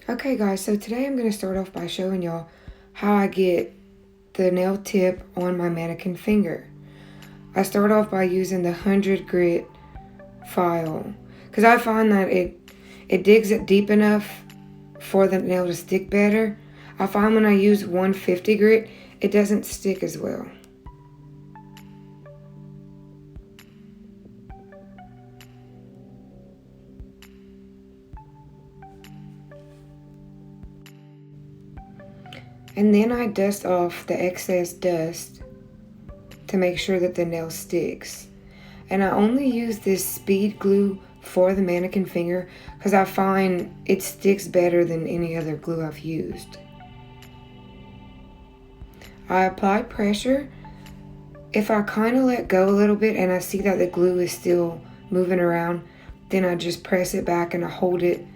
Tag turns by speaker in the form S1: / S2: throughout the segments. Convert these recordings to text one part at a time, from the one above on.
S1: Okay guys, so today I'm going to start off by showing y'all how I get the nail tip on my mannequin finger. I start off by using the 100 grit file because I find that it digs it deep enough for the nail to stick better. I find when I use 150 grit, it doesn't stick as well. And then I dust off the excess dust to make sure that the nail sticks. And I only use this speed glue for the mannequin finger because I find it sticks better than any other glue I've used. I apply pressure. If I kind of let go a little bit and I see that the glue is still moving around, then I just press it back and I hold it.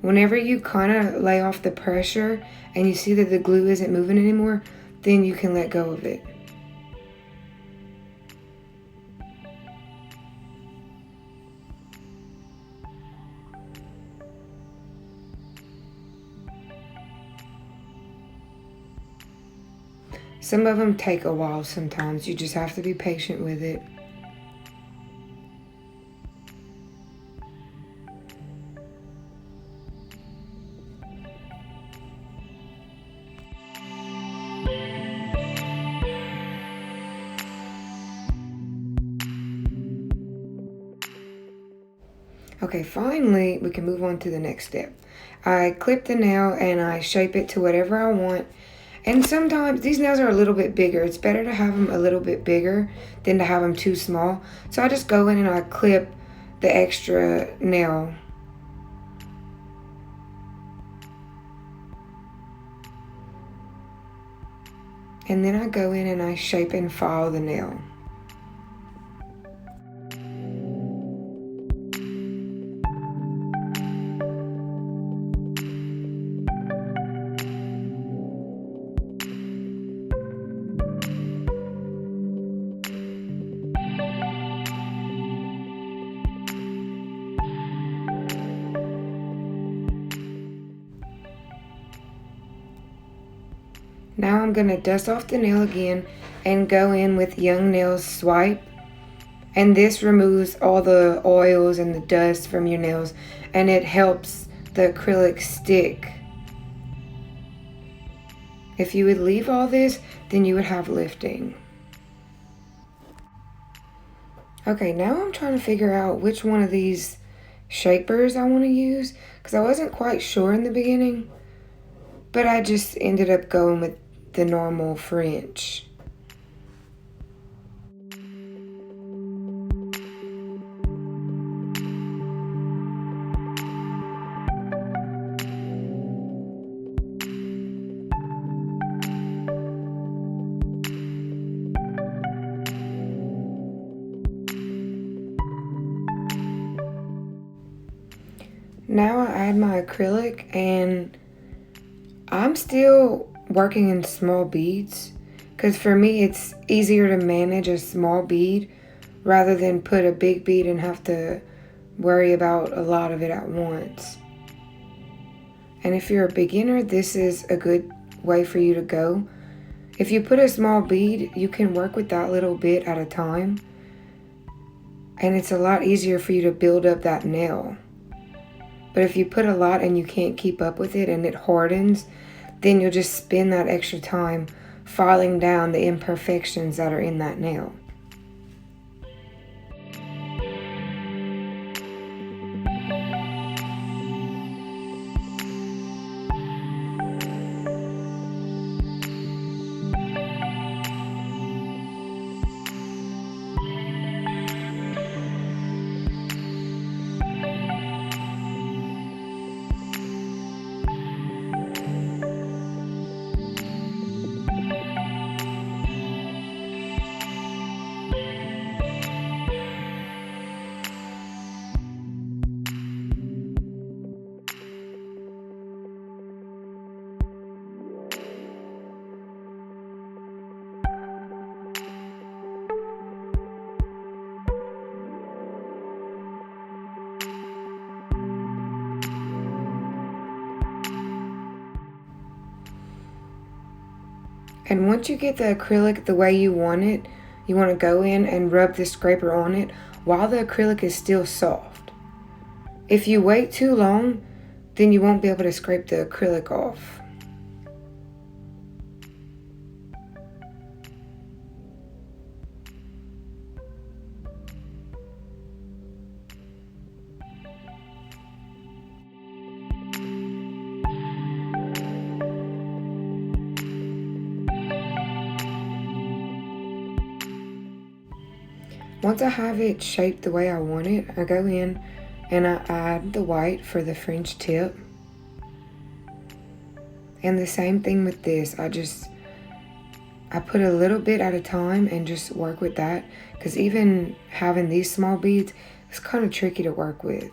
S1: Whenever you kind of lay off the pressure and you see that the glue isn't moving anymore, then you can let go of it. Some of them take a while sometimes. You just have to be patient with it. Okay, finally, we can move on to the next step. I clip the nail and I shape it to whatever I want. And sometimes these nails are a little bit bigger. It's better to have them a little bit bigger than to have them too small. So I just go in and I clip the extra nail. And then I go in and I shape and file the nail. Now I'm going to dust off the nail again and go in with Young Nails Swipe. And this removes all the oils and the dust from your nails, and it helps the acrylic stick. If you would leave all this, then you would have lifting. Okay, now I'm trying to figure out which one of these shapers I want to use because I wasn't quite sure in the beginning, but I just ended up going with the normal French. Now I add my acrylic, and I'm still working in small beads because for me it's easier to manage a small bead rather than put a big bead and have to worry about a lot of it at once. And if you're a beginner, this is a good way for you to go. If you put a small bead, you can work with that little bit at a time, and it's a lot easier for you to build up that nail. But if you put a lot and you can't keep up with it and it hardens, then you'll just spend that extra time filing down the imperfections that are in that nail. And once you get the acrylic the way you want it, you want to go in and rub the scraper on it while the acrylic is still soft. If you wait too long, then you won't be able to scrape the acrylic off. Once I have it shaped the way I want it, I go in and I add the white for the French tip. And the same thing with this, I put a little bit at a time and just work with that, because even having these small beads, it's kind of tricky to work with.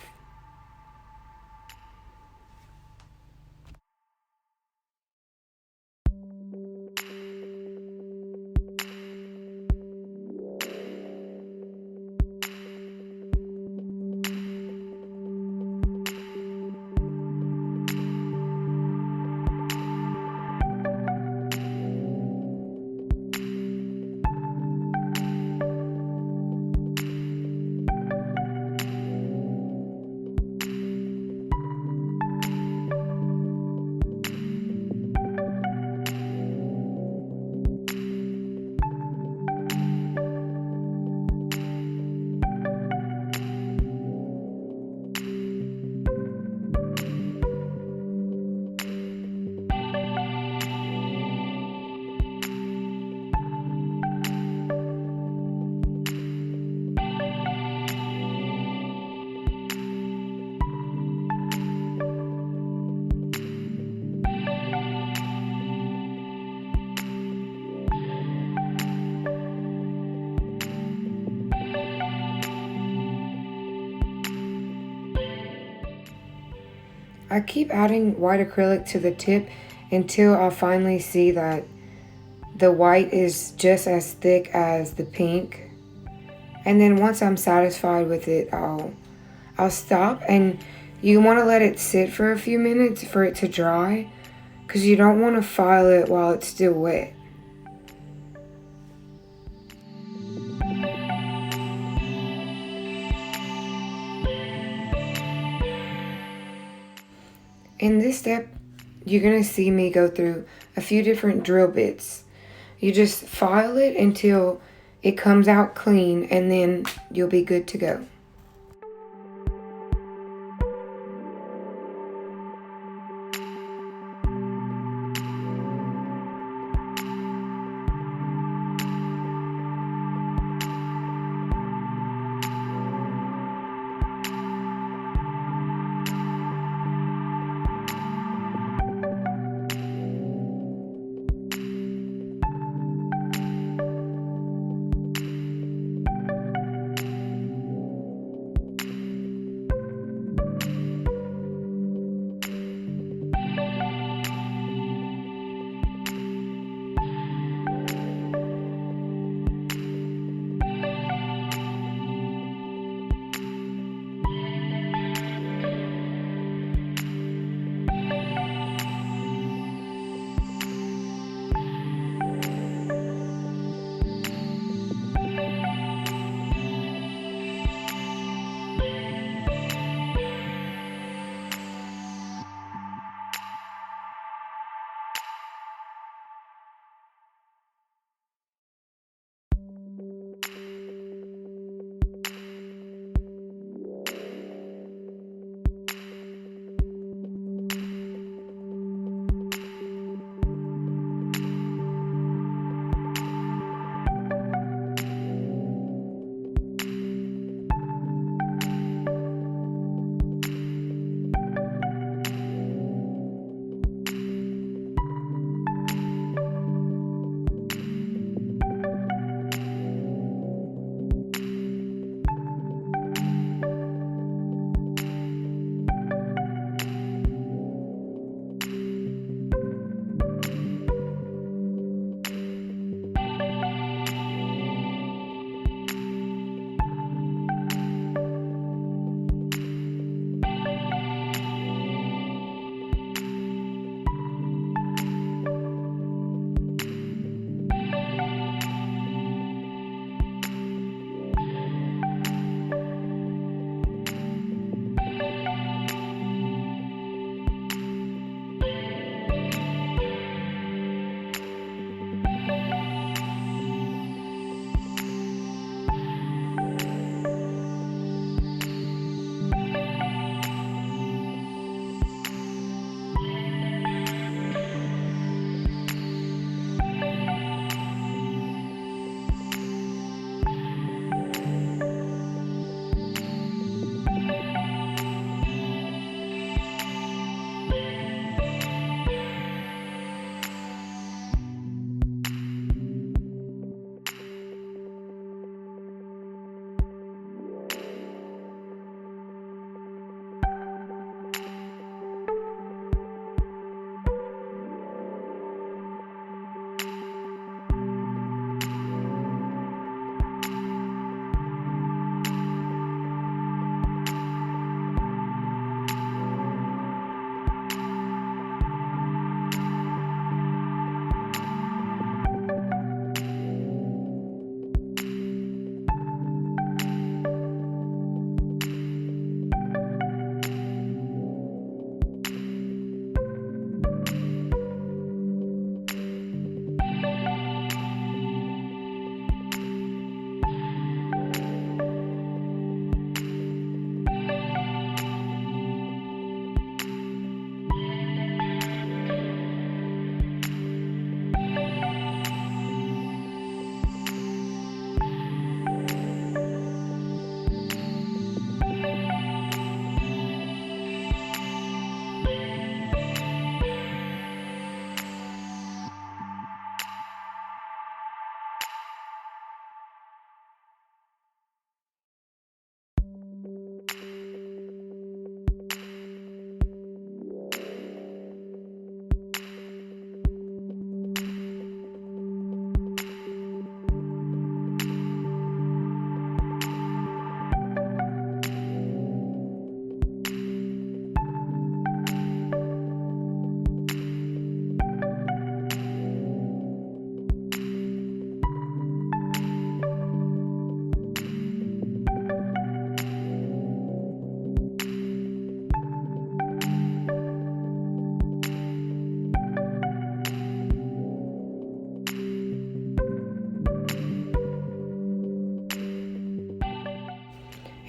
S1: I keep adding white acrylic to the tip until I finally see that the white is just as thick as the pink. And then once I'm satisfied with it, I'll stop, and you want to let it sit for a few minutes for it to dry, because you don't want to file it while it's still wet. In this step, you're going to see me go through a few different drill bits. You just file it until it comes out clean, and then you'll be good to go.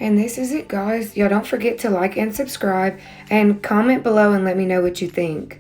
S1: And this is it, guys. Y'all don't forget to like and subscribe and comment below and let me know what you think.